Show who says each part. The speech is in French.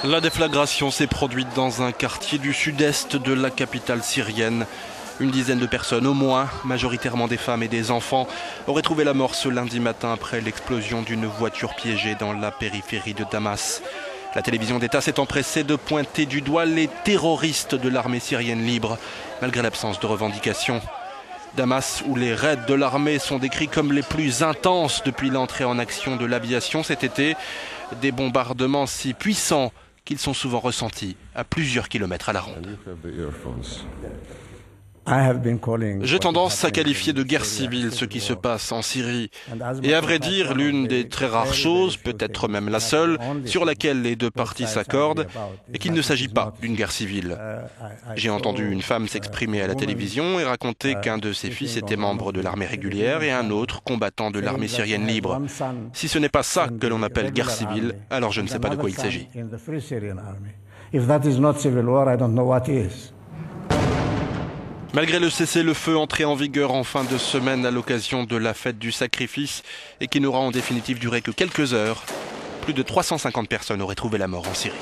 Speaker 1: La déflagration s'est produite dans un quartier du sud-est de la capitale syrienne. Une dizaine de personnes au moins, majoritairement des femmes et des enfants, auraient trouvé la mort ce lundi matin après l'explosion d'une voiture piégée dans la périphérie de Damas. La télévision d'État s'est empressée de pointer du doigt les terroristes de l'armée syrienne libre, malgré l'absence de revendications. Damas, où les raids de l'armée sont décrits comme les plus intenses depuis l'entrée en action de l'aviation cet été, des bombardements si puissants qu'ils sont souvent ressentis à plusieurs kilomètres à la ronde. J'ai tendance à qualifier de guerre civile ce qui se passe en Syrie. Et à vrai dire, l'une des très rares choses, peut-être même la seule, sur laquelle les deux parties s'accordent, est qu'il ne s'agit pas d'une guerre civile. J'ai entendu une femme s'exprimer à la télévision et raconter qu'un de ses fils était membre de l'armée régulière et un autre combattant de l'armée syrienne libre. Si ce n'est pas ça que l'on appelle guerre civile, alors je ne sais pas de quoi il s'agit. Malgré le cessez-le-feu entré en vigueur en fin de semaine à l'occasion de la fête du sacrifice et qui n'aura en définitive duré que quelques heures, plus de 350 personnes auraient trouvé la mort en Syrie.